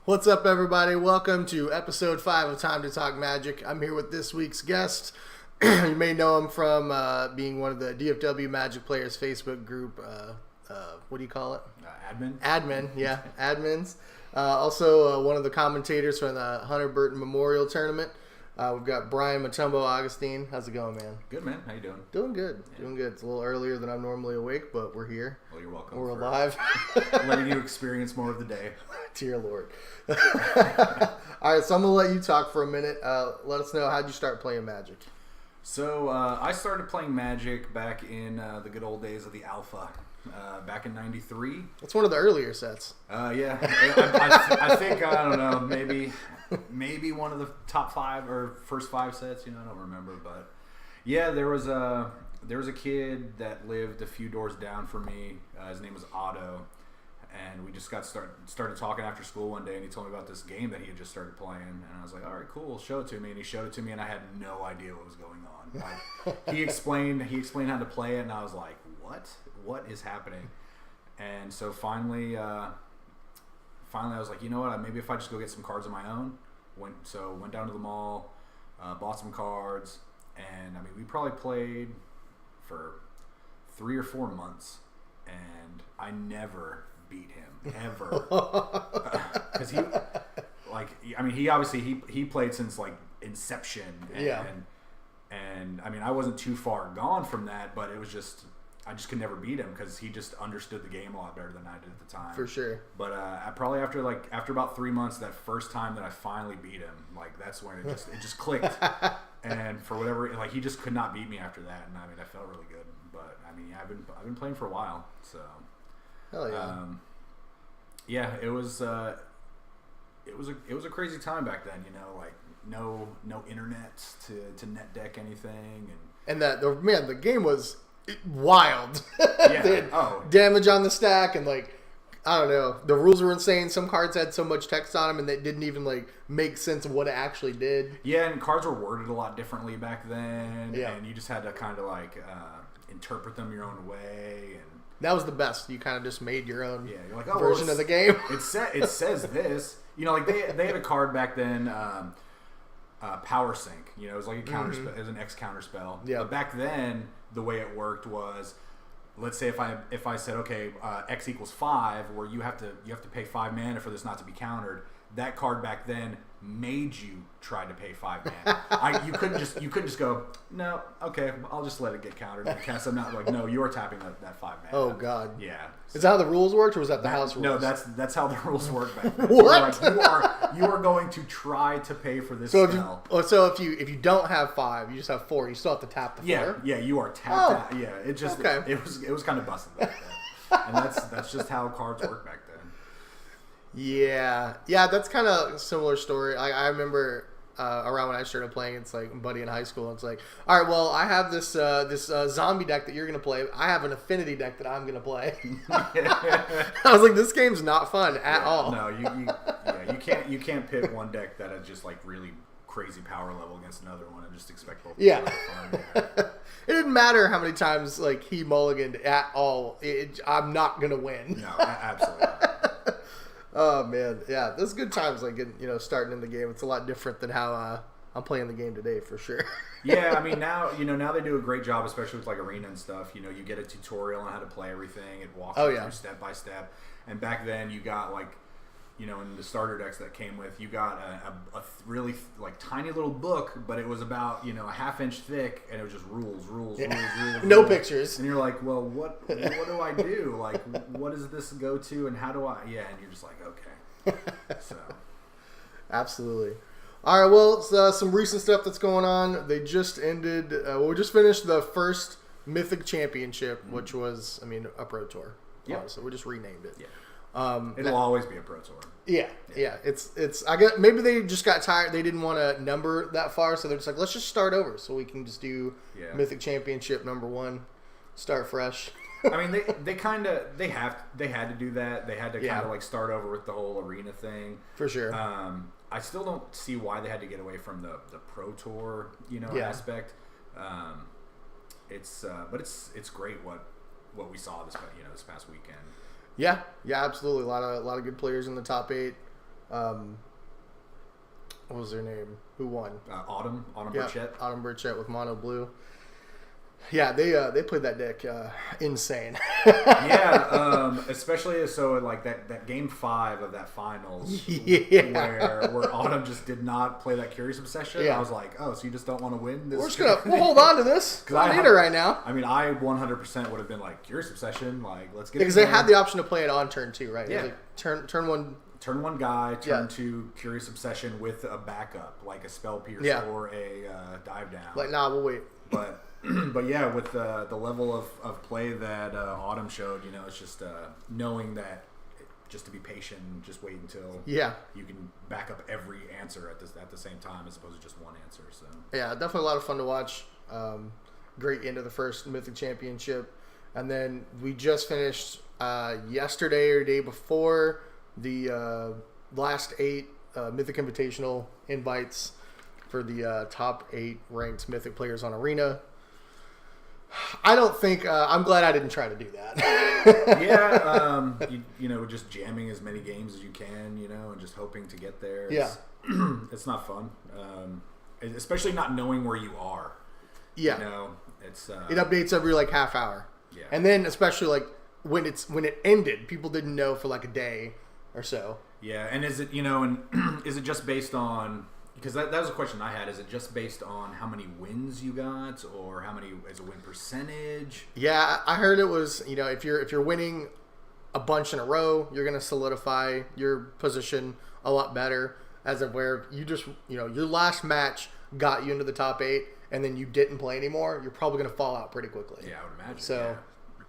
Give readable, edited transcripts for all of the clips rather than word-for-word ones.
What's up, everybody? Welcome to episode 5 of Time to Talk Magic. I'm here with this week's guest. You may know him from being one of the DFW Magic Players Facebook group. What do you call it? Admin? Admin, yeah. Admins. Also, one of the commentators from the Hunter Burton Memorial Tournament. We've got Brian Motumbo, Augustine. How's it going, man? Good, man. How you doing? Doing good. Yeah. Doing good. It's a little earlier than I'm normally awake, but we're here. Well, you're welcome. We're alive. Letting you experience more of the day. Dear Lord. All right, so I'm going to let you talk for a minute. Let us know, how'd you start playing Magic? So, I started playing Magic back in the good old days of the Alpha. Back in '93. It's one of the earlier sets. Yeah. I think, I don't know, maybe one of the top 5 or first 5 sets. I don't remember, but yeah, there was a kid that lived a few doors down from me. His name was Otto, and we just started talking after school one day, and he told me about this game that he had just started playing, and I was like, all right, cool, show it to me. And he showed it to me, and I had no idea what was going on. Like, he explained how to play it, and I was like, what is happening? And so finally I was like, you know what, maybe if I just go get some cards of my own. Went down to the mall, bought some cards, and I mean, we probably played for 3 or 4 months, and I never beat him ever. Because he obviously he played since like inception, and I mean, I wasn't too far gone from that, but it was just, I just could never beat him because he just understood the game a lot better than I did at the time. For sure. But probably after about 3 months, that first time that I finally beat him, like that's when it just clicked. And for whatever, like he just could not beat me after that. And I mean, I felt really good. But I mean, I've been playing for a while, so. Hell yeah. Yeah, it was a crazy time back then. Like no internet to net deck anything, and the game was wild. Yeah. They had damage on the stack, and like, I don't know, the rules were insane. Some cards had so much text on them and they didn't even like make sense of what it actually did. Yeah, and cards were worded a lot differently back then. Yeah. And you just had to kind of like interpret them your own way, and that was the best. You kind of just made your own you're like, version of the game. It says this. Like they had a card back then, Power Sync. It was like a counter spell. It was an X counter spell. Yeah. But back then, the way it worked was, let's say if I said, okay, X equals 5, where you have to pay 5 mana for this not to be countered. That card back then made you try to pay 5 mana. You couldn't just go, no, okay, I'll just let it get countered and cast them out. Like, no, you are tapping that 5 mana. Oh God. Yeah. Is that how the rules worked, or was that the house rules? No, that's how the rules work back then. What? So like, you are going to try to pay for this spell. If you don't have 5, you just have 4. You still have to tap the 4. Yeah, you are tapped. Oh. Yeah, it just Okay. it was kind of busted back then, and that's just how cards work back then. Yeah, that's kind of a similar story. I remember around when I started playing, it's like a buddy in high school. It's like, all right, well, I have this zombie deck that you're gonna play. I have an affinity deck that I'm gonna play. I was like, this game's not fun at all. No, you can't pick one deck that has just like really crazy power level against another one and just expect both. Yeah. To be fun. Yeah. It didn't matter how many times like he mulliganed at all. I'm not gonna win. No, absolutely. Oh man, yeah, those good times. Like starting in the game, it's a lot different than how I'm playing the game today, for sure. Yeah, I mean now they do a great job, especially with like arena and stuff. You get a tutorial on how to play everything. It walks you through step by step. And back then you got like, in the starter decks that came with, you got a really like tiny little book, but it was about a half-inch thick, and it was just rules. No pictures. And you're like, well, what do I do? Like, what does this go to, and how do I? Yeah, and you're just like, okay. So, absolutely. All right. Well, some recent stuff that's going on. They just ended. We just finished the first Mythic Championship, which was, a Pro Tour. Yeah. So we just renamed it. Yeah. It'll always be a Pro Tour. Yeah. It's. I guess maybe they just got tired. They didn't want to number that far, so they're just like, let's just start over, so we can just do Mythic Championship number 1, start fresh. I mean, they had to do that. They had to kind of like start over with the whole arena thing. For sure. I still don't see why they had to get away from the Pro Tour, aspect. But it's great what we saw this past weekend. Yeah, absolutely. A lot of good players in the top 8. What was their name? Who won? Autumn Yeah, Burchett. Autumn Burchett with Mono Blue. Yeah, they played that deck insane. Yeah, especially so like that game 5 of that finals, where Autumn just did not play that Curious Obsession. Yeah. I was like, oh, so you just don't want to win this? We'll hold on to this. I need it right now. I mean, I 100% would have been like Curious Obsession, like let's get because they had the option to play it on turn 2, right? Yeah. Like turn 1. Turn 1 guy, turn 2 Curious Obsession with a backup, like a Spell Pierce or a Dive Down. Like, nah, we'll wait. But yeah, with the level of play that Autumn showed, it's just knowing that just to be patient, just wait until you can back up every answer at the same time as opposed to just one answer. So yeah, definitely a lot of fun to watch. Great end of the first Mythic Championship, and then we just finished yesterday or day before the last 8 Mythic Invitational invites for the top 8 ranked Mythic players on Arena. I don't think I'm glad I didn't try to do that. Yeah, just jamming as many games as you can, and just hoping to get there. It's not fun, especially not knowing where you are. Yeah, it's it updates every like half hour. Yeah, and then especially like when it ended, people didn't know for like a day or so. Yeah, and is it and is it just based on? Because that was a question I had. Is it just based on how many wins you got, or how many as a win percentage? Yeah, I heard it was if you're winning a bunch in a row, you're gonna solidify your position a lot better. As of where you just your last match got you into the top 8, and then you didn't play anymore, you're probably gonna fall out pretty quickly. Yeah, I would imagine. So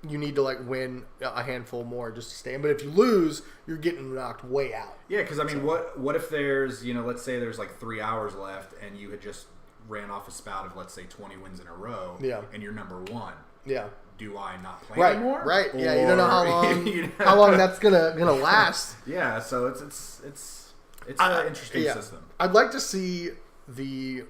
you need to like win a handful more just to stay in. But if you lose, you're getting knocked way out. Yeah, because I mean, what if there's let's say there's like 3 hours left, and you had just ran off a spout of let's say 20 wins in a row, and you're number 1. Yeah. Do I not play anymore? Right. Yeah, you don't know how long how long that's gonna last. Yeah, so it's an interesting system. I'd like to see the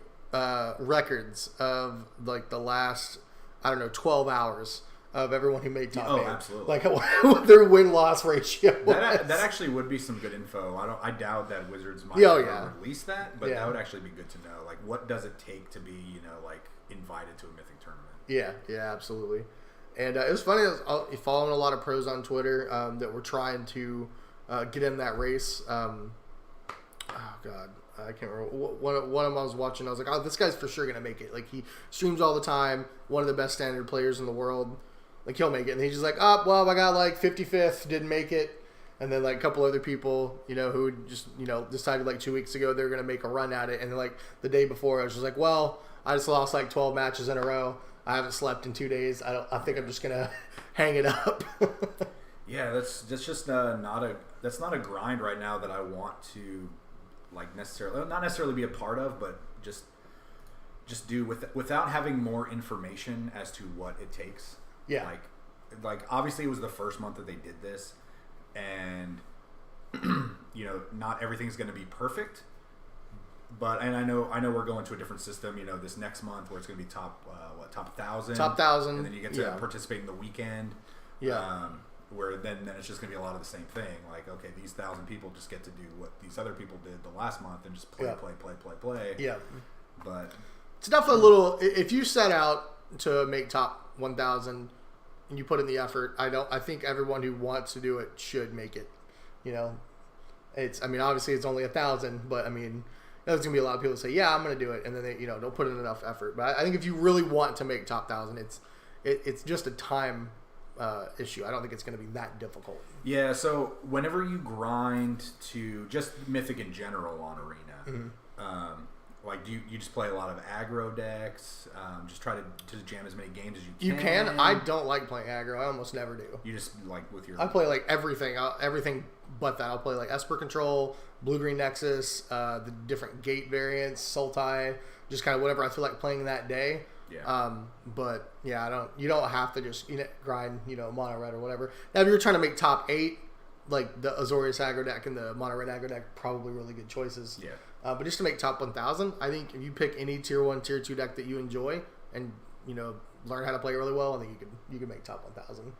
records of like the last 12 hours of everyone who made top 8. Absolutely. Like what their win-loss ratio was. That actually would be some good info. I doubt that Wizards might release that, but that would actually be good to know. Like, what does it take to be, like invited to a Mythic tournament? Yeah, absolutely. And it was funny. I was following a lot of pros on Twitter that were trying to get in that race. Oh God, I can't remember. One of them I was watching. I was like, oh, this guy's for sure gonna make it. Like, he streams all the time. One of the best standard players in the world. Like, he'll make it. And he's just like, oh, well, I got like 55th, didn't make it. And then like a couple other people, who just, decided like 2 weeks ago they were going to make a run at it. And then like the day before, I was just like, well, I just lost like 12 matches in a row. I haven't slept in 2 days. I think I'm just going to hang it up. Yeah, that's just not a grind right now that I want to like not necessarily be a part of, but just do without having more information as to what it takes. Yeah. Like obviously it was the first month that they did this, and not everything's going to be perfect. But I know we're going to a different system. This next month where it's going to be top 1,000. Top 1,000. And then you get to participate in the weekend. Yeah. Where then it's just going to be a lot of the same thing. Like, okay, these 1,000 people just get to do what these other people did the last month and just play. Yeah. But it's definitely a little. If you set out to make top 1,000 and you put in the effort, I think everyone who wants to do it should make it. Obviously it's only 1,000, but there's gonna be a lot of people that say, yeah, I'm gonna do it, and then they don't put in enough effort. But I think if you really want to make top 1,000, it's just a time issue. I don't think it's gonna be that difficult. Yeah. So whenever you grind to just Mythic in general on Arena, like do you just play a lot of aggro decks? Just try to jam as many games as you can. You can. I don't like playing aggro. I almost never do. You just like with your. I play like everything but that. I'll play like Esper Control, Blue Green Nexus, the different gate variants, Sultai, just kind of whatever I feel like playing that day. Yeah. But yeah, you don't have to just grind mono red or whatever. Now if you're trying to make top 8, like the Azorius aggro deck and the mono red aggro deck, probably really good choices. Yeah. But just to make top 1,000, I think if you pick any tier 1, tier 2 deck that you enjoy and learn how to play really well, I think you can make top 1,000.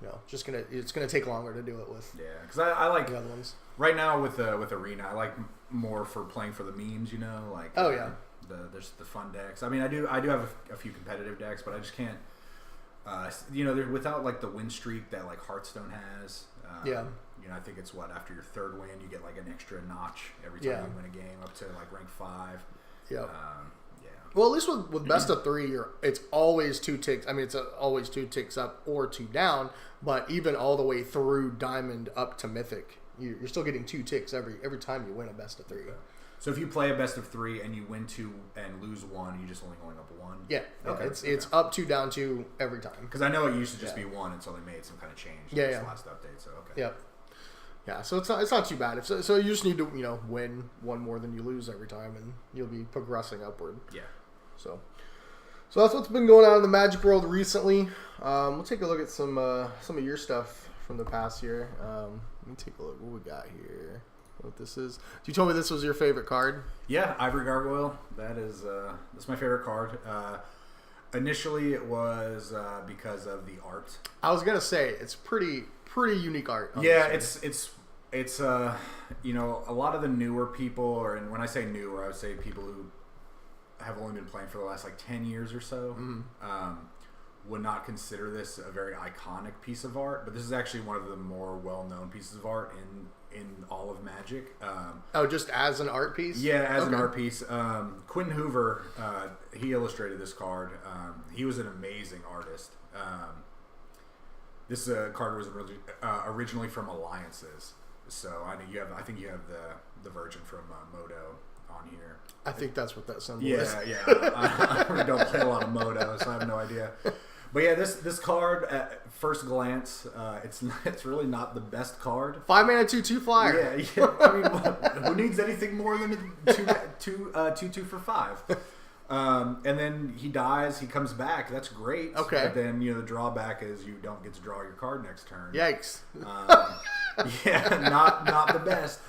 it's gonna take longer to do it with. Yeah, because I like the other ones right now with Arena. I like more for playing for the memes. Like there's the fun decks. I mean, I do have a few competitive decks, but I just can't. Without like the win streak that like Hearthstone has. I think it's after your third win you get like an extra notch every time you win a game up to like rank 5. Yeah. Well, at least with best of 3, it's always 2 ticks. I mean, it's always 2 ticks up or 2 down. But even all the way through Diamond up to Mythic, you're still getting 2 ticks every time you win a best of 3. So if you play a best of 3 and you win 2 and lose 1, you just only going up 1. Yeah. Okay. It's up 2, down 2 every time. Because I know it used to just be 1 until they made some kind of change in this last update. So okay. Yep. Yeah, so it's not too bad. So you just need to win 1 more than you lose every time, and you'll be progressing upward. Yeah. So that's what's been going on in the Magic world recently. We'll take a look at some of your stuff from the past year. Let me take a look. What we got here? What this is? You told me this was your favorite card. Yeah, Ivory Gargoyle. That's my favorite card. Initially, it was because of the art. I was gonna say it's pretty unique art. Yeah, it's a lot of the newer people, and when I say newer, I would say people who have only been playing for the last like 10 years or so, would not consider this a very iconic piece of art. But this is actually one of the more well-known pieces of art in all of Magic. Just as an art piece? Yeah, as an art piece. Quentin Hoover, he illustrated this card. He was an amazing artist. This card was originally from Alliances, so I think you have the version from Moto on here. I think that's what that symbol is. Yeah. I really don't play a lot of Moto, so I have no idea. But yeah, this card at first glance, it's really not the best card. 5 mana 2/2 flyer. Yeah. I mean, who needs anything more than a 2/2 for 5? And then he dies. He comes back. That's great. Okay. But then the drawback is you don't get to draw your card next turn. Yikes. Not the best.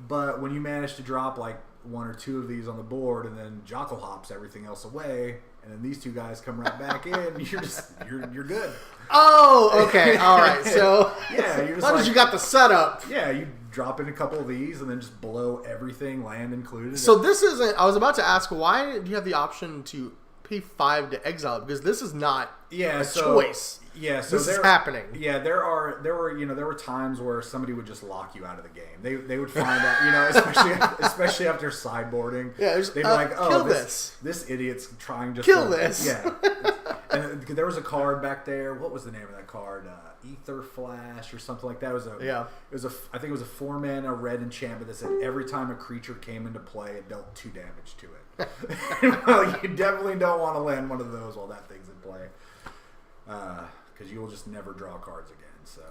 But when you manage to drop like 1 or 2 of these on the board, and then Jockle hops everything else away, and then these 2 guys come right back in, you're good. Oh, okay, all right. So yeah, you're just as long as you got the setup. Yeah, you drop in a couple of these and then just blow everything, land included. So this isn't. I was about to ask, why do you have the option to pay 5 to exile it? Because this is not a choice. Yeah, so this is happening. Yeah, there were times where somebody would just lock you out of the game. They would find out, especially after sideboarding. Yeah, they'd be like, "Oh, kill this idiot's trying just kill this." Yeah, and there was a card back there. What was the name of that card? Ether Flash or something like that. I think it was a 4 mana red enchantment that said every time a creature came into play, it dealt 2 damage to it. Well, you definitely don't want to land one of those while that thing's in play. Because you will just never draw cards again. So,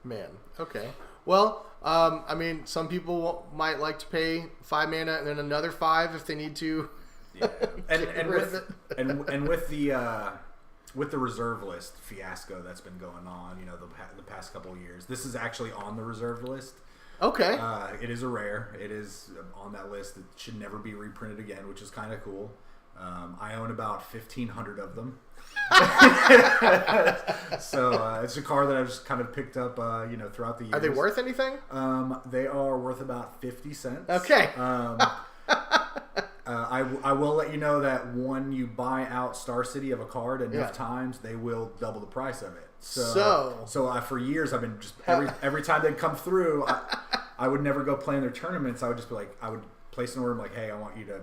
man, okay. Well, I mean, some people might like to pay 5 mana and then another 5 if they need to. Yeah, and with the reserve list fiasco that's been going on, the past couple of years, this is actually on the reserve list. Okay. It is a rare. It is on that list. It should never be reprinted again, which is kind of cool. I own about 1,500 of them. So it's a card that I've just kind of picked up, throughout the years. Are they worth anything? They are worth about 50 cents. Okay. I will let you know that when you buy out Star City of a card enough times, they will double the price of it. So for years I've been just every time they'd come through, I would never go play in their tournaments. I would just be like, I would place an order like, hey, I want you to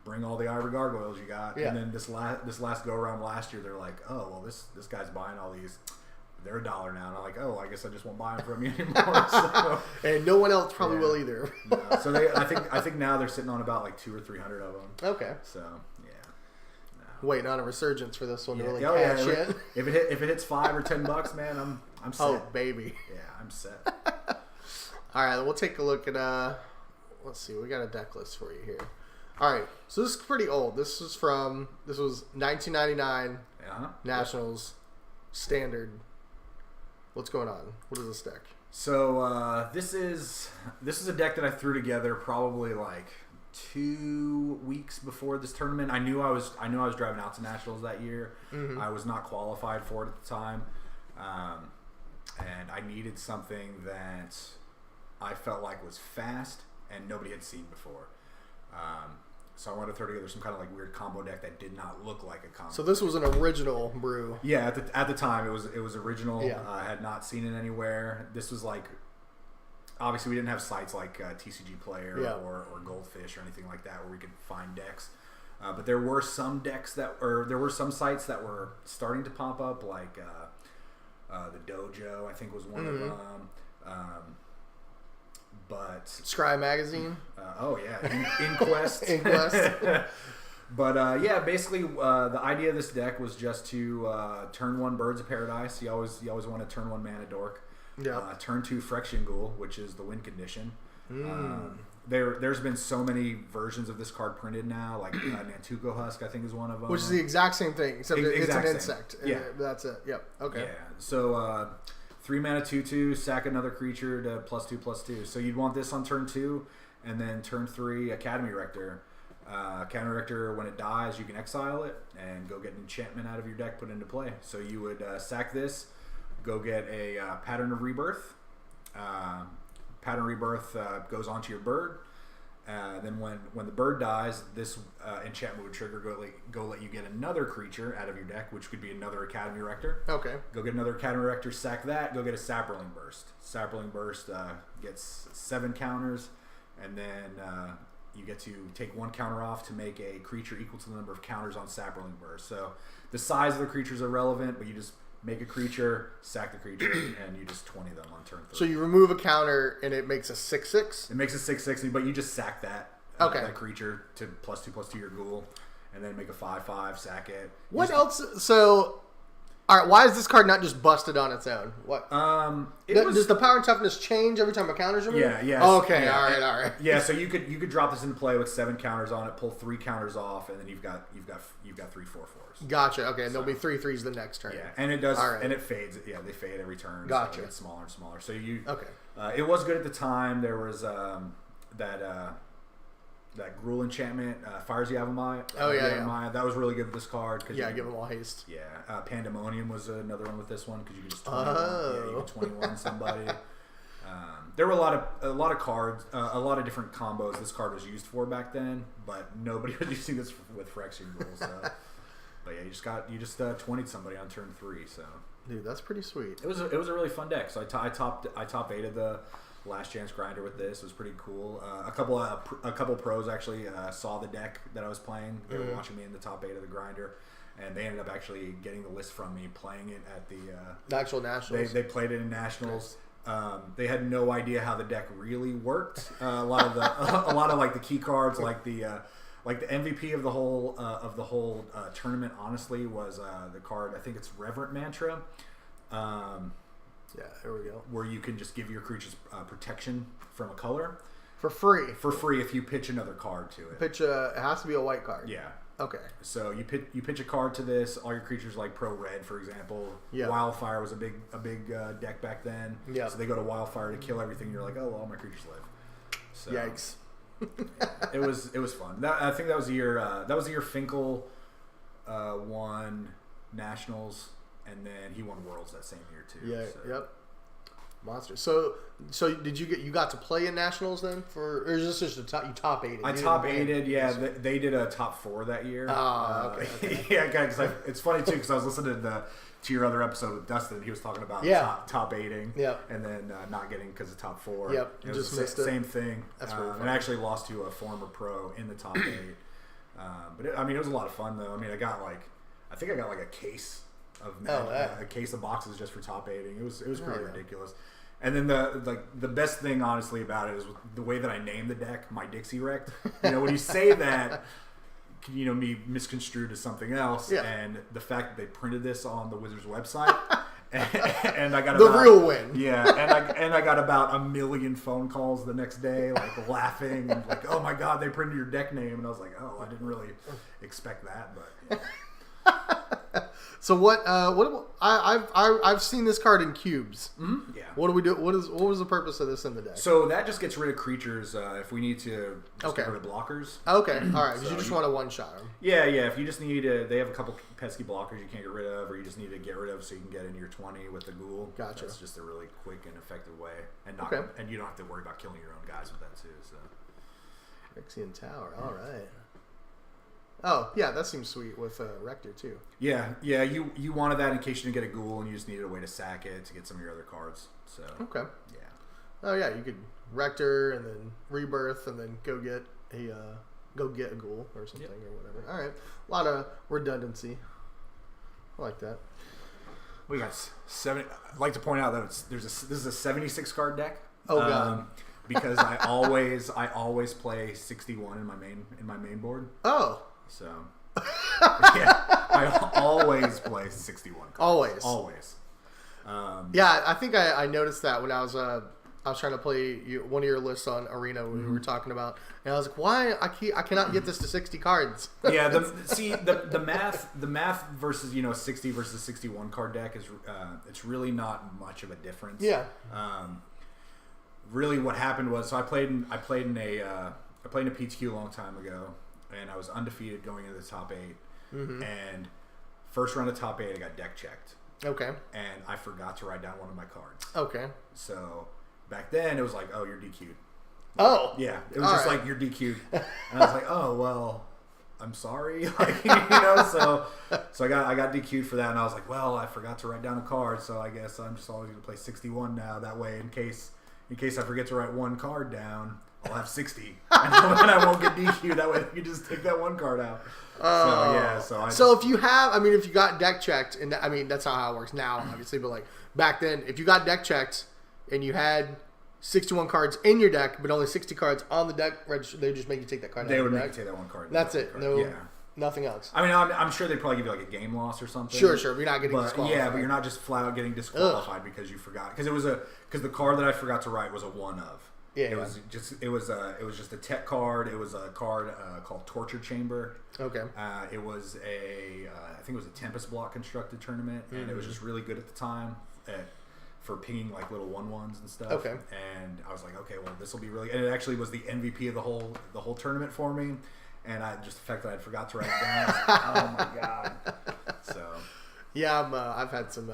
bring all the Ivory Gargoyles you got. Yeah. And then this last go around last year, they're like, oh well, this guy's buying all these. They're $1 now, and I'm like, oh, I guess I just won't buy them from you anymore. So, and no one else probably will either. No. So I think now they're sitting on about like 200 or 300 of them. Okay. So yeah. No. Waiting on a resurgence for this one to really catch in. If it hits $5 or $10, man, I'm set. Oh baby. Yeah, I'm set. All right, we'll take a look at let's see, we got a deck list for you here. All right, so this is pretty old. This was 1999 Nationals Standard. What's going on? What is this deck? So this is a deck that I threw together probably like 2 weeks before this tournament. I knew I was driving out to Nationals that year. Mm-hmm. I was not qualified for it at the time. and I needed something that I felt like was fast and nobody had seen before. So I wanted to throw together some kind of like weird combo deck that did not look like a combo. So this was an original brew. Yeah, at the time it was original. Yeah. I had not seen it anywhere. This was like, obviously we didn't have sites like TCG Player or Goldfish or anything like that where we could find decks. But there were some there were some sites that were starting to pop up, like the Dojo, I think was one of them. But Scry Magazine. Oh yeah, Inquest. Inquest. But yeah, basically the idea of this deck was just to turn 1 Birds of Paradise. You always want to turn 1 Mana Dork. Yeah. Turn 2 Phyrexian Ghoul, which is the win condition. There's been so many versions of this card printed now, like Nantuko Husk I think is one of them. Which is the exact same thing, except it's an insect. Yeah. That's it. Yep. Okay. Yeah. So 3 mana 2/2, sack another creature to +2/+2. So you'd want this on turn 2, and then turn 3 Academy Rector. Academy Rector, when it dies, you can exile it and go get an enchantment out of your deck put into play. So you would sack this, go get a Pattern of Rebirth. Pattern Rebirth goes onto your bird. Then when the bird dies, this enchantment would trigger, go let you get another creature out of your deck, which could be another Academy Rector. Okay. Go get another Academy Rector, sack that, go get a Sapperling Burst. Sapperling Burst gets 7 counters, and then you get to take 1 counter off to make a creature equal to the number of counters on Sapperling Burst. So the size of the creatures are relevant, but you just make a creature, sack the creature, and you just 20 them on turn 3. So you remove a counter, and it makes a 6/6? It makes a 6/6, but you just sack that that creature to +2/+2 your ghoul, and then make a 5/5, sack it. What else? So, all right, why is this card not just busted on its own? What? Does the power and toughness change every time a counter's removed? Yeah. Okay, yeah. All right. Yeah, so you could drop this into play with 7 counters on it, pull 3 counters off, and then you've got 3 4/4s. Gotcha. Okay, and there'll be 3/3s the next turn. Yeah, and it does, right. and it fades. Yeah, they fade every turn. Gotcha. So it gets smaller and smaller. So you okay. It was good at the time. There was that Gruul enchantment, Fires Yavimaya. Yeah. That was really good with this card. Cause give them all haste. Yeah, Pandemonium was another one with this one because you could just 21 somebody. There were a lot of cards, a lot of different combos this card was used for back then, but nobody was using this with Phyrexian Ghoul. So, but yeah, you just 20'd somebody on turn 3. So, dude, that's pretty sweet. It was a really fun deck. So I top 8'd the Last Chance Grinder with this. It was pretty cool. A couple pros actually saw the deck that I was playing. They were watching me in the top 8 of the Grinder, and they ended up actually getting the list from me, playing it at the actual Nationals. They played it in Nationals. They had no idea how the deck really worked. A lot of like the key cards, like the MVP of the whole tournament, honestly, was the card. I think it's Reverent Mantra. Yeah, there we go. Where you can just give your creatures protection from a color for free if you pitch another card to it. It has to be a white card. Yeah. Okay. So you pitch a card to this. All your creatures like Pro Red, for example. Yeah. Wildfire was a big deck back then. Yeah. So they go to Wildfire to kill everything. You're like, oh, well, all my creatures live. So, yikes. It was fun. I think that was the year Finkel won Nationals, and then he won Worlds that same year too. Yeah. So. Yep. Monster. So did you got to play in Nationals then, or is this just you top 8'd? I top 8'd. Yeah, they did a top 4 that year. Oh, okay. Yeah, guys. It's funny too because I was listening to your other episode with Dustin. He was talking about top 8'ing. Yep. And then not getting because of top 4. Yep. It was the same thing. That's really fun. And I actually lost to a former pro in the top 8. But it was a lot of fun though. I mean, I think I got like a case of a case of boxes just for top 8'ing. It was pretty ridiculous. And then the best thing honestly about it is the way that I named the deck, my Dixie Wrecked. When you say that, can be misconstrued as something else, and the fact that they printed this on the Wizards website, and I got the real win. Yeah, and I got about 1 million phone calls the next day, like laughing and like, oh my god, they printed your deck name, and I was like, oh, I didn't really expect that, but. Yeah. So I've seen this card in cubes. Mm-hmm. Yeah. What do we do? What was the purpose of this in the deck? So that just gets rid of creatures if we need to just Okay. get rid of blockers. Okay, all right. So you just want to one-shot them. Yeah. If you just need to, they have a couple pesky blockers you can't get rid of, or you just need to get rid of so you can get into your 20 with the ghoul. Gotcha. That's just a really quick and effective way, and you don't have to worry about killing your own guys with that too. So. Phyrexian Tower. All right. Oh, yeah, that seems sweet with Rector, too. Yeah, you wanted that in case you didn't get a ghoul and you just needed a way to sack it to get some of your other cards. So Okay. Yeah. Oh, yeah, you could Rector and then Rebirth and then go get a ghoul or something or whatever. All right. A lot of redundancy. I like that. We got 70. I'd like to point out that this is a 76 card deck. Oh, God. Because I always play 61 in my main board. Oh. So, yeah, I always play 61 cards. Always. Yeah, I think I noticed that when I was trying to play one of your lists on Arena when we were talking about, and I was like, why I cannot get this to 60 cards? Yeah, the math versus 60 versus 61 card deck is it's really not much of a difference. Yeah. Really, what happened was I played in a PTQ a long time ago. And I was undefeated going into the top 8. Mm-hmm. And first round of top 8, I got deck checked. Okay. And I forgot to write down one of my cards. Okay. So back then, it was like, oh, you're DQ'd. Oh. Yeah. It was just like, you're DQ'd. And I was like, oh, well, I'm sorry. So I got DQ'd for that. And I was like, well, I forgot to write down a card. So I guess I'm just always going to play 61 now. That way, in case I forget to write one card down, I'll have 60, and I won't get DQ. That way, you just take that one card out. So if you got deck checked, and that's not how it works now, obviously. But like back then, if you got deck checked and you had 61 cards in your deck, but only 60 cards on the deck register, they would just make you take that card. They would make you take that one card. That's it. Nothing else. I mean, I'm sure they'd probably give you like a game loss or something. Sure. But you're not getting disqualified. Yeah, but you're not just flat out getting disqualified because you forgot. Because the card that I forgot to write was a one of. Yeah, it was just a tech card. It was a card called Torture Chamber. Okay. It was I think it was a Tempest block constructed tournament, and it was just really good at the time for pinging like little 1/1s and stuff. Okay. And I was like, okay, well, this will be really. And it actually was the MVP of the whole tournament for me. And the fact that I forgot to write it down. Oh my god. So. Yeah, I've had some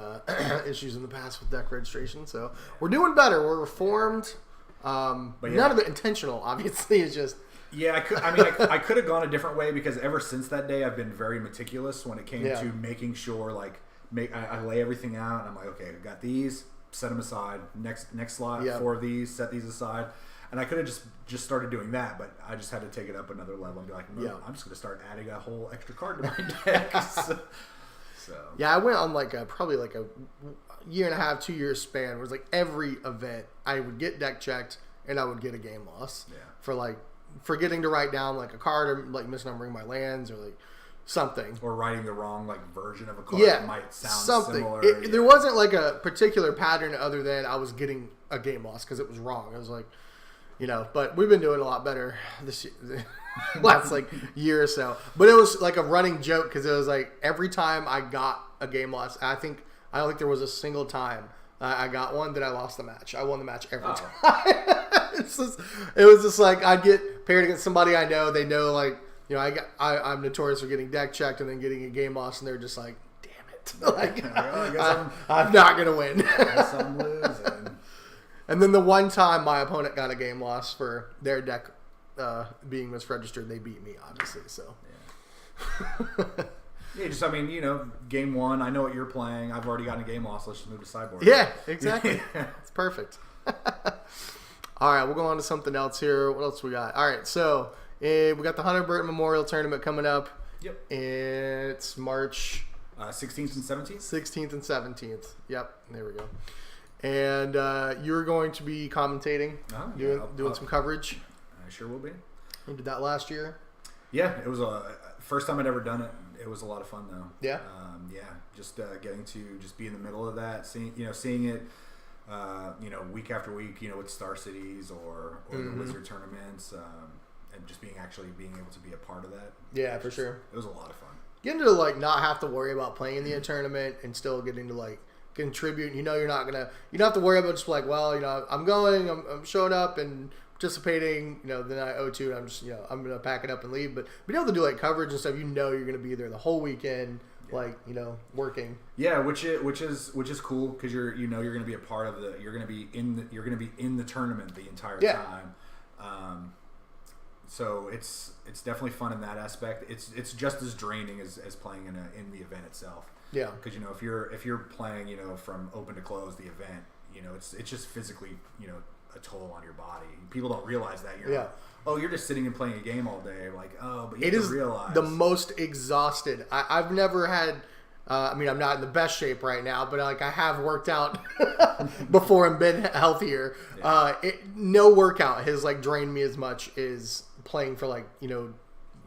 issues in the past with deck registration, so we're doing better. We're reformed. But none of it intentional, obviously. It's just I could have gone a different way because ever since that day, I've been very meticulous when it came to making sure I lay everything out. And I'm like, okay, I got these, set them aside. Next slot, 4 of these, set these aside. And I could have just started doing that, but I just had to take it up another level and be like, no, I'm just going to start adding a whole extra card to my deck. So. Yeah, I went on probably a year and a half, 2 year span where it was like every event I would get deck checked and I would get a game loss for forgetting to write down like a card or like misnumbering my lands or like something or writing the wrong version of a card that might sound similar. There wasn't like a particular pattern other than I was getting a game loss because it was wrong. I was like, but we've been doing a lot better this year. Last year or so, but it was like a running joke because it was like every time I got a game loss, I don't think there was a single time I got one that I lost the match. I won the match every time. It was just like I'd get paired against somebody I know. They know I'm notorious for getting deck checked and then getting a game loss, and they're just like, damn it, I'm not gonna win. I guess I'm losing. And then the one time my opponent got a game loss for their deck being misregistered, they beat me, obviously. So, game one, I know what you're playing. I've already gotten a game loss. Let's just move to sideboard. Yeah, exactly. It's perfect. All right, we'll go on to something else here. What else we got? All right, so we got the Hunter Burton Memorial Tournament coming up. Yep. It's March 16th and 17th? 16th and 17th. Yep, there we go. And you're going to be commentating, doing some coverage. I sure will be. You did that last year? Yeah, it was first time I'd ever done it. It was a lot of fun though. Yeah. Just getting to just be in the middle of that, seeing it, week after week, with Star Cities or the Wizard tournaments, and just being able to be a part of that. Yeah, for sure. It was a lot of fun. getting to like not have to worry about playing in the tournament and still getting to like contribute. You know, you don't have to worry about just like, well, you know, I'm going, I'm showing up and participating. You know, then I owe to, and I'm just, you know, I'm gonna pack it up and leave. But being able to do like coverage and stuff, you know, you're gonna be there the whole weekend. Like, you know, working. Yeah, which is cool because you're going to be a part of you're going to be in the tournament the entire time. So it's definitely fun in that aspect. It's just as draining as playing in the event itself. Yeah. Because, you know, if you're playing, you know, from open to close the event, you know, it's just physically, you know, a toll on your body. People don't realize that. You're just sitting and playing a game all day. Like, oh, but you have to realize. The most exhausted. I've never had, I mean, I'm not in the best shape right now, but like I have worked out before and been healthier. Yeah. No workout has like drained me as much as playing for like, you know,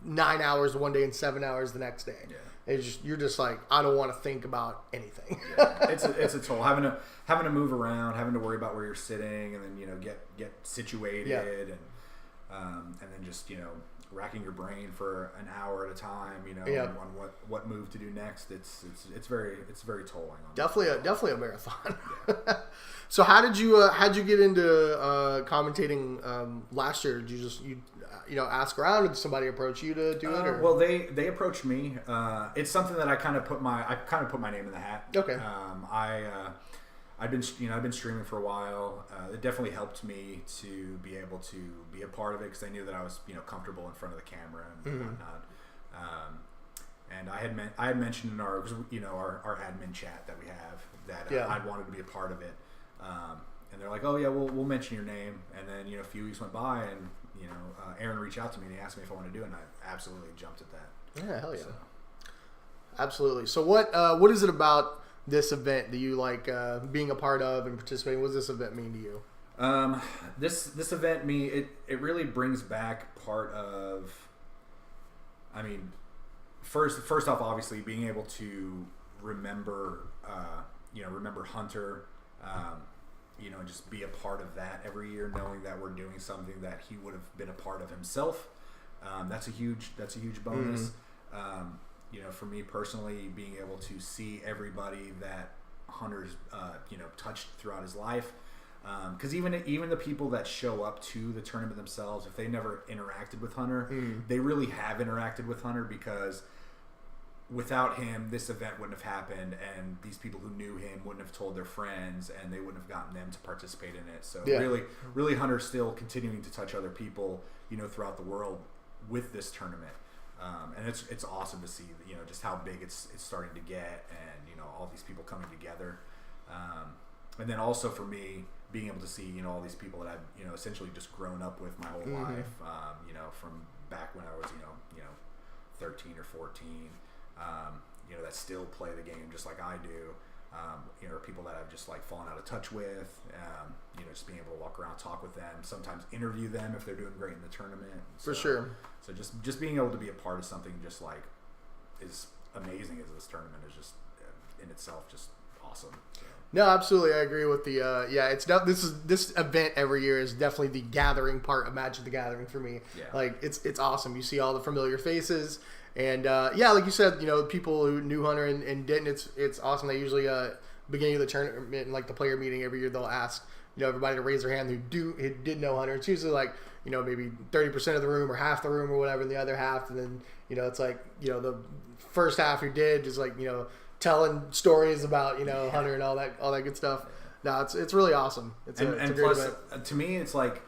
9 hours one day and 7 hours the next day. Yeah. It's just, you're just like, I don't want to think about anything. Yeah. It's a toll having to move around, having to worry about where you're sitting, and then, you know, get situated, and then just, you know, racking your brain for an hour at a time, you know, on what move to do next. It's very tolling. Definitely a marathon. Yeah. So how did you get into commentating last year? Did you know, ask around? Did somebody approach you to do it? Or? Well, they approached me. It's something that I kind of put my name in the hat. Okay. I've been streaming for a while. It definitely helped me to be able to be a part of it because I knew that I was, you know, comfortable in front of the camera and whatnot. And I had mentioned in our admin chat that we have that I wanted to be a part of it. And they're like, oh yeah, we'll mention your name. And then, you know, a few weeks went by, and, you know, Aaron reached out to me and he asked me if I wanted to do it, and I absolutely jumped at that. Yeah, hell yeah. So. Absolutely. So what is it about this event that you like being a part of and participating? What does this event mean to you? This event it really brings back part of, I mean, first off, obviously being able to remember Hunter, you know, just be a part of that every year, knowing that we're doing something that he would have been a part of himself. That's a huge bonus. You know, for me personally, being able to see everybody that Hunter's, you know, touched throughout his life. Because even the people that show up to the tournament themselves, if they never interacted with Hunter, they really have interacted with Hunter, because without him, this event wouldn't have happened, and these people who knew him wouldn't have told their friends, and they wouldn't have gotten them to participate in it. So really, Hunter's still continuing to touch other people, you know, throughout the world with this tournament. And it's awesome to see, you know, just how big it's starting to get, and, you know, all these people coming together. And then also for me, being able to see, you know, all these people that I've, you know, essentially just grown up with my whole life, you know, from back when I was, you know, 13 or 14, you know, that still play the game just like I do. You know, people that I've just like fallen out of touch with, you know, just being able to walk around, talk with them, sometimes interview them if they're doing great in the tournament. For sure. So just being able to be a part of something just like as amazing as this tournament is just in itself just awesome. So. No, absolutely, I agree with the this event every year is definitely the gathering part of Magic the Gathering for me. Yeah. Like it's awesome. You see all the familiar faces. And like you said, you know, people who knew Hunter and didn't, it's awesome. They usually beginning of the tournament and like the player meeting every year, they'll ask, you know, everybody to raise their hand who did know Hunter. It's usually like, you know, maybe 30% of the room or half the room or whatever, and the other half, and then, you know, it's like, you know, the first half who did is like, you know, telling stories about, you know, Hunter and all that good stuff. No, it's really awesome. It's a great plus, event. To me, it's like,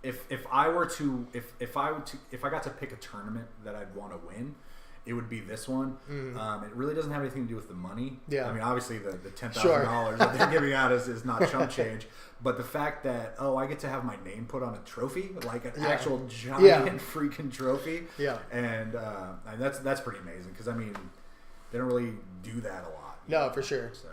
if I got to pick a tournament that I'd want to win, it would be this one. It really doesn't have anything to do with the money. Yeah. I mean, obviously the $10,000 that they're giving out is not chump change, but the fact that I get to have my name put on a trophy, like an actual giant freaking trophy. Yeah. And that's pretty amazing, because I mean, they don't really do that a lot. No, for sure. So.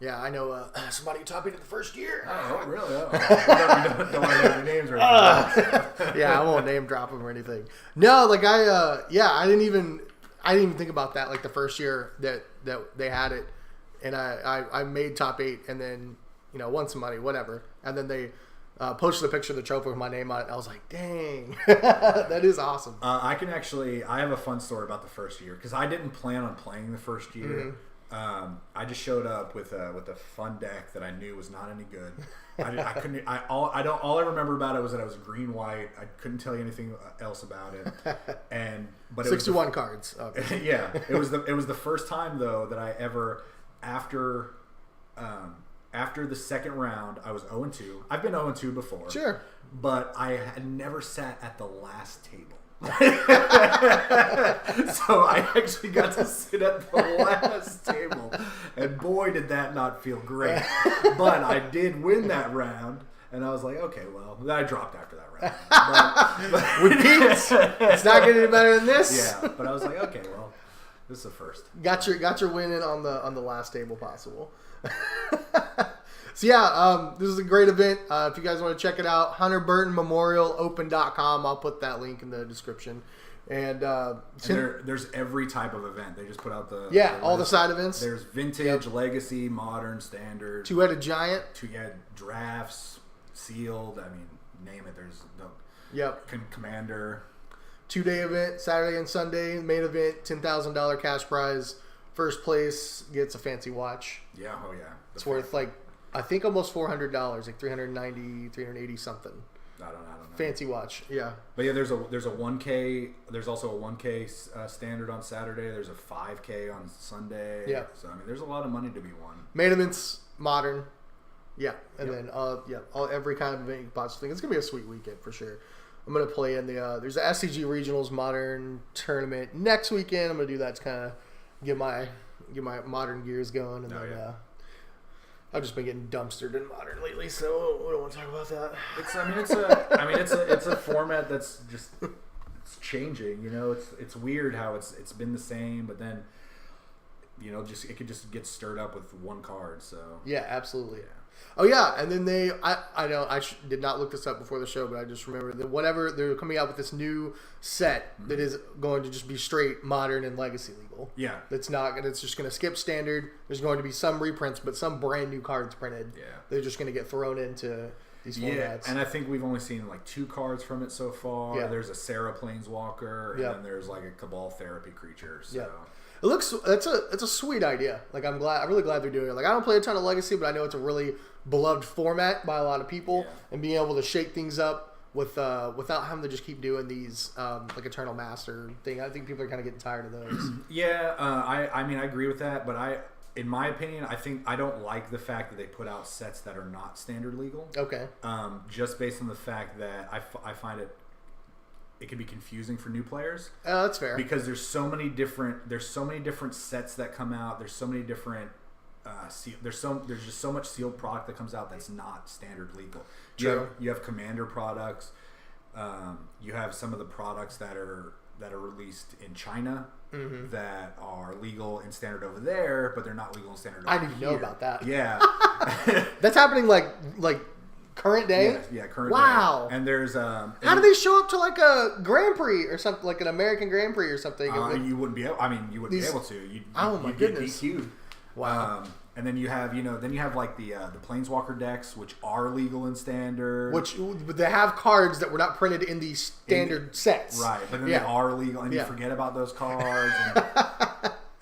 Yeah, I know somebody who taught me in the first year. Oh, really? Don't want to name names or anything. Yeah, I won't name drop them or anything. No, like I didn't even think about that. Like the first year that they had it, and I made top 8, and then, you know, won some money, whatever, and then they posted a picture of the trophy with my name on it. I was like, dang, that is awesome. I have a fun story about the first year because I didn't plan on playing the first year. I just showed up with a fun deck that I knew was not any good. All I remember about it was that I was green white. I couldn't tell you anything else about it. But 61 cards. Okay. Yeah, it was the first time though that I ever after the second round I was 0-2. I've been 0-2 before. Sure. But I had never sat at the last table. So I actually got to sit at the last table, and boy did that not feel great. But I did win that round, and I was like, okay, well, then I dropped after that round. But we peaked. It's not getting any better than this. Yeah, but I was like, okay, well, this is the first. Got your win in on the last table possible. So yeah, this is a great event. If you guys want to check it out, HunterBurtonMemorialOpen.com. I'll put that link in the description. And there's every type of event. They just put out all the side events. There's vintage, legacy, modern, standard. Two-headed giant. Two-head drafts, sealed. I mean, name it. There's the commander. 2-day event, Saturday and Sunday. Main event, $10,000 cash prize. First place gets a fancy watch. Yeah, oh yeah. It's worth I think almost $400, like $390, $380 something. I don't know. Fancy watch, yeah. But yeah, there's a 1K. There's also a 1K standard on Saturday. There's a 5K on Sunday. Yeah. So I mean, there's a lot of money to be won. Main events, modern. Yeah, and then every kind of event you can possibly think. It's gonna be a sweet weekend for sure. I'm gonna play in there's the SCG Regionals Modern Tournament next weekend. I'm gonna do that to kind of get my modern gears going, and I've just been getting dumpstered in modern lately, so we don't want to talk about that. It's a format that's just it's changing. You know, it's weird how it's been the same, but then it could just get stirred up with one card. So yeah, absolutely. Yeah. Oh yeah, and then I know I did not look this up before the show, but I just remember that they're coming out with this new set that is going to just be straight modern and legacy legal. Yeah, it's just going to skip standard. There's going to be some reprints, but some brand new cards printed. Yeah, they're just going to get thrown into these formats. Yeah, and I think we've only seen 2 cards from it so far. Yeah. There's a Sarah Planeswalker, and then there's a Cabal Therapy creature. So. Yeah. It looks it's a sweet idea. I'm really glad they're doing it. I don't play a ton of Legacy, but I know it's a really beloved format by a lot of people, and being able to shake things up without having to just keep doing these Eternal Master thing. I think people are kind of getting tired of those. Yeah, I mean I agree with that, but in my opinion, I don't like the fact that they put out sets that are not standard legal. Okay. Just based on the fact that I find it can be confusing for new players. That's fair. Because there's so many different sets that come out. There's so many different there's just so much sealed product that comes out that's not standard legal. True. You have Commander products. You have some of the products that are released in China that are legal and standard over there, but they're not legal and standard over here. I didn't know about that. Yeah. That's happening like current day? Yeah, current wow. day. And there's how do they show up to a Grand Prix or something, like an American Grand Prix or something? You wouldn't be able. I mean, you wouldn't be able to. You'd goodness. Get DQ'd. Wow. And then you have the Planeswalker decks, which are legal and standard. Which they have cards that were not printed in the standard sets. Right, but then they are legal, and you forget about those cards.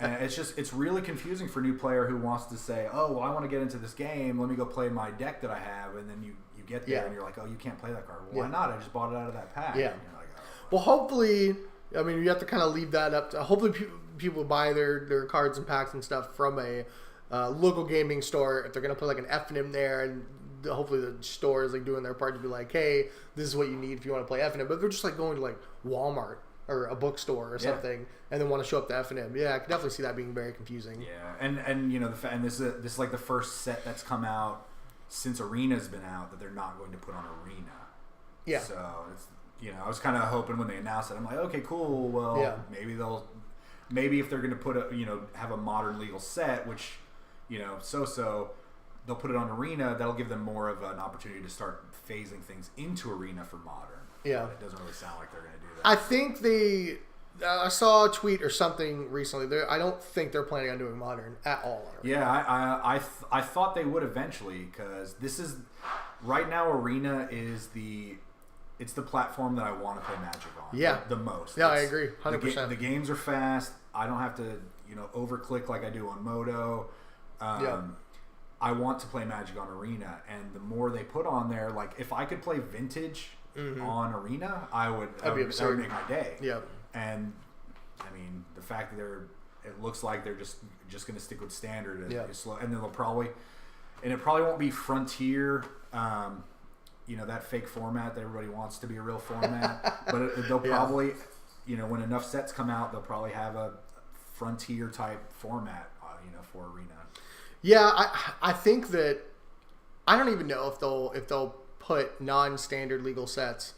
And it's really confusing for a new player who wants to say, oh, well, I want to get into this game. Let me go play my deck that I have, and then you get there and you're like, oh, you can't play that card. Well, why not? I just bought it out of that pack. Yeah. And you're like, oh. Well, hopefully, I mean, you have to kind of leave that up to. Hopefully, people buy their cards and packs and stuff from a local gaming store. If they're gonna put an F&M there, and hopefully the store is doing their part to be like, hey, this is what you need if you want to play F&M. But if they're just going to Walmart or a bookstore or something, and then want to show up to F&M. Yeah, I can definitely see that being very confusing. Yeah, and this is the first set that's come out since Arena's been out that they're not going to put on Arena. Yeah. So it's I was kind of hoping when they announced it, I'm like, okay, cool. Well, maybe if they're going to put have a modern legal set, which so they'll put it on Arena. That'll give them more of an opportunity to start phasing things into Arena for modern. Yeah, but it doesn't really sound like they're going to do that. I think I saw a tweet or something recently. I don't think they're planning on doing modern at all. Yeah, I thought they would eventually, because this is right now Arena is it's the platform that I want to play Magic on. Yeah. The most. Yeah, I agree. 100%. The games are fast. I don't have to, overclick like I do on Moto. I want to play Magic on Arena, and the more they put on there, like if I could play Vintage on Arena, that would make my day. Yep. And I mean, the fact that it looks like they're just going to stick with Standard is slow, and then it probably won't be Frontier. That fake format that everybody wants to be a real format, but they'll probably, when enough sets come out, they'll probably have a Frontier type format, for Arena. Yeah, I think that I don't even know if they'll put non-standard legal sets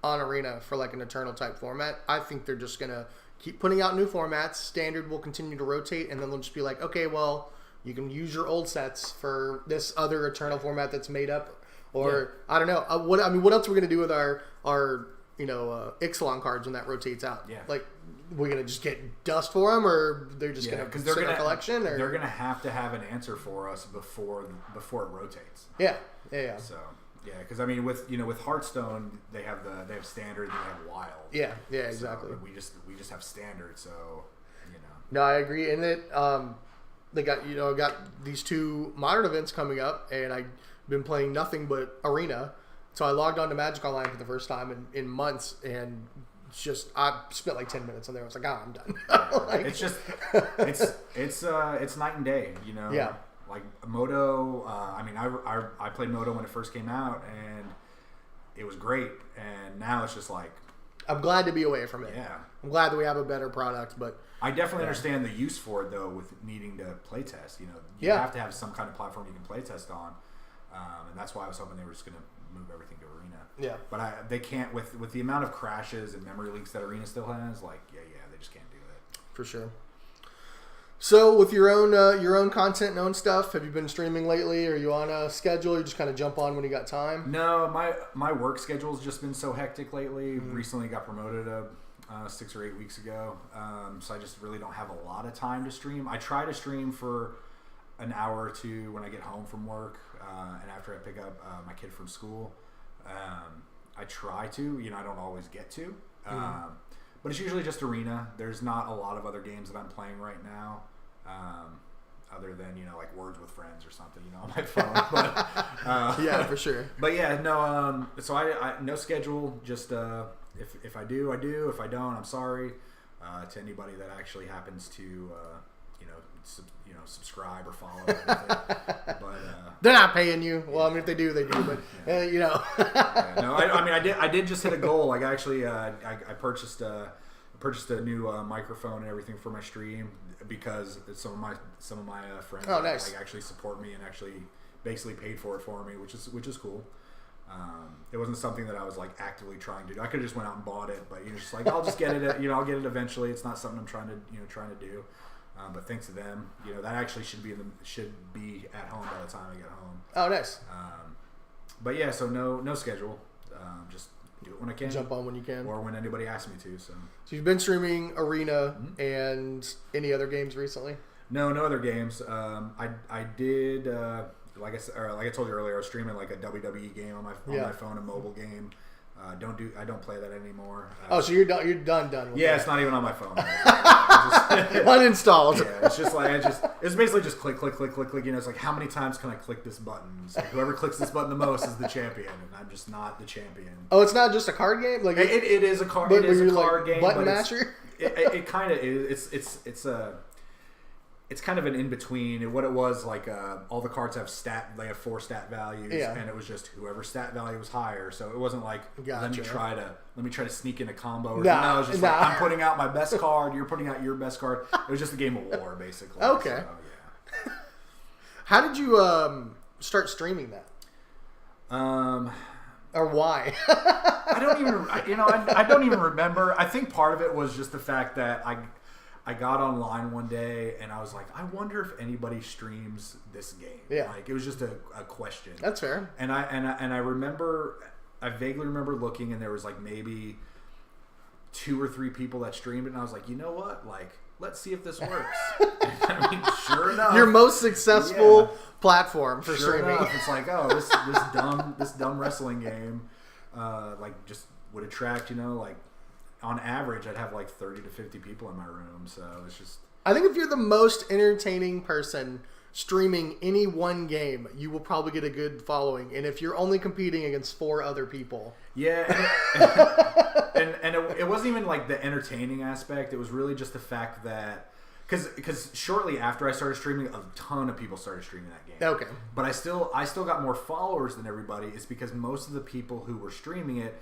on Arena for like an Eternal type format. I think they're just gonna keep putting out new formats. Standard will continue to rotate, and then they'll just be like, okay, well, you can use your old sets for this other Eternal format that's made up, or I don't know. What else are we gonna do with our Ixalan cards when that rotates out? Yeah, like we're gonna just get dust for them, or they're just gonna sit in a collection, or they're gonna have to have an answer for us before it rotates. Yeah. So because I mean, with Hearthstone, they have Standard and they have Wild. Yeah, exactly. So we just have Standard, so No, I agree. And it they got these two modern events coming up, and I've been playing nothing but Arena. So I logged on to Magic Online for the first time in months, and I spent like 10 minutes on there. I was like, I'm done. It's just it's night and day, Yeah. Like Moto, I played Moto when it first came out, and it was great. And now it's just like, I'm glad to be away from it. Yeah. I'm glad that we have a better product, but I definitely understand the use for it though, with needing to play test. You have to have some kind of platform you can play test on, and that's why I was hoping they were just going to move everything to Arena. Yeah. But they can't with the amount of crashes and memory leaks that Arena still has. Like, they just can't do that. For sure. So with your own content and own stuff, have you been streaming lately? Are you on a schedule? Or you just kind of jump on when you got time? No, my work schedule's just been so hectic lately. Recently got promoted 6 or 8 weeks ago, so I just really don't have a lot of time to stream. I try to stream for an hour or two when I get home from work, and after I pick up my kid from school. I try to, I don't always get to, but it's usually just Arena. There's not a lot of other games that I'm playing right now, other than like Words with Friends or something, on my phone. But, yeah, for sure. But yeah, no. So I no schedule. Just if I do, I do. If I don't, I'm sorry to anybody that actually happens to subscribe or follow. But they're not paying you. Well, I mean, if they do, they do. But no, I did just hit a goal. Like actually, I purchased a new microphone and everything for my stream because some of my friends nice. actually support me and actually basically paid for it for me, which is cool. It wasn't something that I was like actively trying to do. I could have just went out and bought it, but just like I'll just get it. I'll get it eventually. It's not something I'm trying to do. But thanks to them, that actually should be at home by the time I get home. Oh, nice. But yeah, so no schedule. Just do it when I can. Jump on when you can, or when anybody asks me to. So you've been streaming Arena and any other games recently? No other games. I did. Like I told you earlier, I was streaming like a WWE game on my phone, a mobile game. I don't play that anymore. So you're done. You're done with that. It's not even on my phone. Uninstalled. Yeah, it's just like it's basically just click. It's like, how many times can I click this button? It's like whoever clicks this button the most is the champion, and I'm just not the champion. Oh, it's not just a card game. Like it is a card. It is a card game. Button masher. It kind of is. It's kind of an in between. What it was like, all the cards have they have 4 stat values, and it was just whoever stat value was higher. So it wasn't like let me try to sneak in a combo. No, it was just like I'm putting out my best card, you're putting out your best card. It was just a game of war, basically. Okay. So, yeah. How did you start streaming that? Or why? I don't even remember. I think part of it was just the fact that I got online one day and I was like, I wonder if anybody streams this game. Yeah. Like it was just a question. That's fair. And I vaguely remember looking, and there was like maybe 2 or 3 people that streamed it, and I was like, you know what? Like let's see if this works. I mean, sure enough, your most successful platform for sure streaming. Enough, it's like, oh, this dumb wrestling game, like just would attract, like on average, I'd have like 30 to 50 people in my room. So it's just. I think if you're the most entertaining person streaming any one game, you will probably get a good following. And if you're only competing against 4 other people. Yeah. And it wasn't even like the entertaining aspect. It was really just the fact that, because shortly after I started streaming, a ton of people started streaming that game. Okay. But I still got more followers than everybody. It's because most of the people who were streaming it,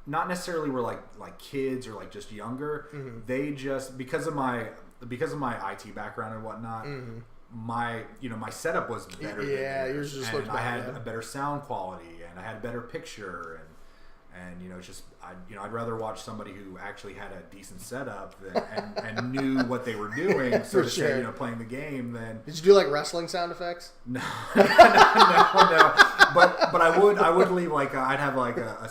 not necessarily were like kids or like just younger. Mm-hmm. They just, because of my IT background and whatnot, mm-hmm. my setup was better. Yeah, yours just looked better. I had a better sound quality and I had a better picture and it's just I'd rather watch somebody who actually had a decent setup and knew what they were doing, so to say, playing the game. Than did you do like wrestling sound effects? No, no. But I would leave like I'd have like a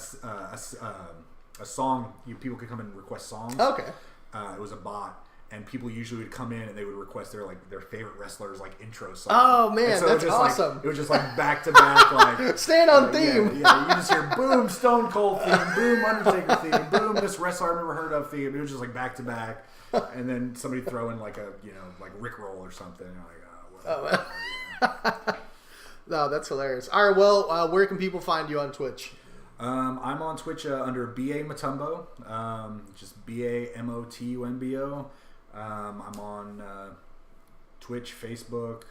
song. People could come and request songs. Okay. It was a bot. And people usually would come in and they would request their favorite wrestlers like intro song. Oh man, so that's awesome! Like, it was just like back to back, like stand on theme. Yeah, you just hear boom Stone Cold theme, boom Undertaker theme, boom this wrestler I've never heard of theme. It was just like back to back, and then somebody throw in like a like Rick Roll or something. You're like, oh. No, that's hilarious. All right, well, where can people find you on Twitch? I'm on Twitch under BA Motumbo, just BAMOTUMBO. I'm on Twitch, Facebook,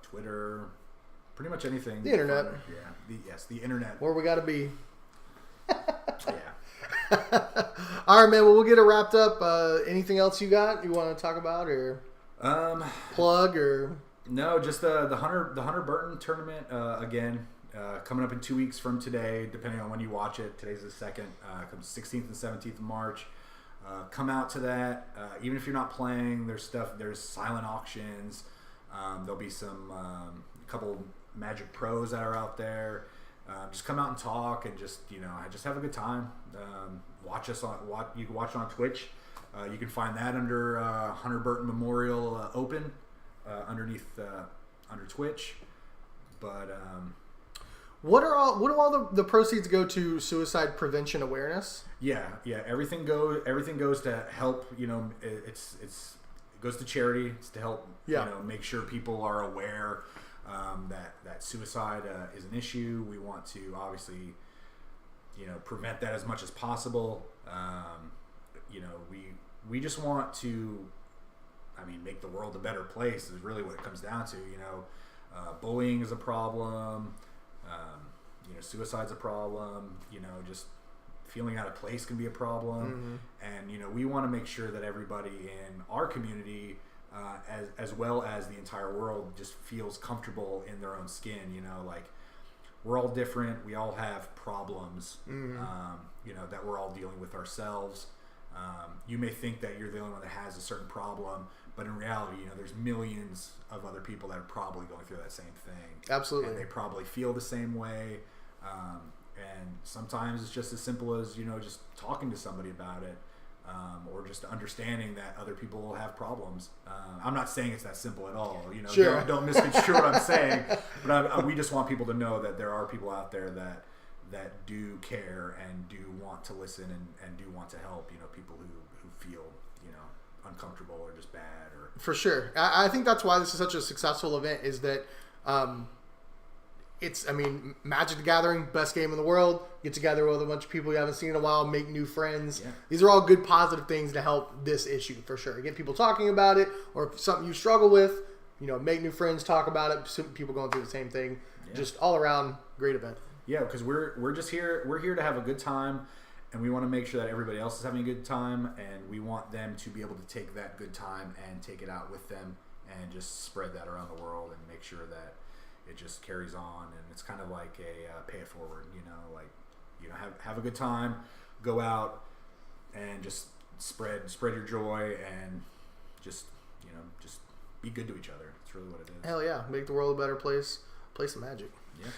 Twitter, pretty much anything. The internet. Yeah, the internet. Where we got to be. Yeah. All right, man. Well, we'll get it wrapped up. Anything else you got you want to talk about or plug or? No, just the Hunter Burton tournament again. Coming up in 2 weeks from today, depending on when you watch it. Today's the 2nd. Comes 16th and 17th of March. Come out to that. Even if you're not playing, there's silent auctions. There'll be some couple Magic Pros that are out there. Just come out and talk and just have a good time. You can watch it on Twitch. You can find that under Hunter Burton Memorial Open underneath under Twitch. But what do all the proceeds go to suicide prevention awareness? Yeah. Everything goes to help. It goes to charity. It's to help. Make sure people are aware that suicide is an issue. We want to obviously, prevent that as much as possible. We just want to, make the world a better place. Is really what it comes down to. Bullying is a problem. Suicide's a problem. Just feeling out of place can be a problem. Mm-hmm. And we want to make sure that everybody in our community, as well as the entire world, just feels comfortable in their own skin. Like we're all different. We all have problems. Mm-hmm. That we're all dealing with ourselves. You may think that you're the only one that has a certain problem, but in reality, there's millions of other people that are probably going through that same thing. Absolutely. And they probably feel the same way. And sometimes it's just as simple as, just talking to somebody about it, or just understanding that other people will have problems. I'm not saying it's that simple at all. Sure. Don't misconstrue what I'm saying. But we just want people to know that there are people out there that do care and do want to listen and do want to help, people who feel, uncomfortable or just bad. Or for sure. I think that's why this is such a successful event is that Magic the Gathering, best game in the world. Get together with a bunch of people you haven't seen in a while, make new friends. Yeah. These are all good positive things to help this issue for sure. Get people talking about it, or if something you struggle with, make new friends, talk about it. People going through the same thing. Yeah. Just all around great event. Yeah, because we're just here. We're here to have a good time, and we want to make sure that everybody else is having a good time, and we want them to be able to take that good time and take it out with them, and just spread that around the world, and make sure that it just carries on. And it's kind of like a pay it forward. Have a good time, go out, and just spread your joy, and just be good to each other. It's really what it is. Hell yeah, make the world a better place. Play some Magic. Yeah.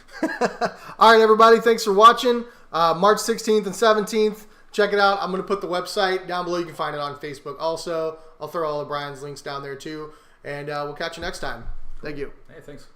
All right, everybody. Thanks for watching. March 16th and 17th. check it out. I'm going to put the website down below. You can find it on Facebook also. I'll throw all of Brian's links down there too. And we'll catch you next time. Thank you. Hey, thanks.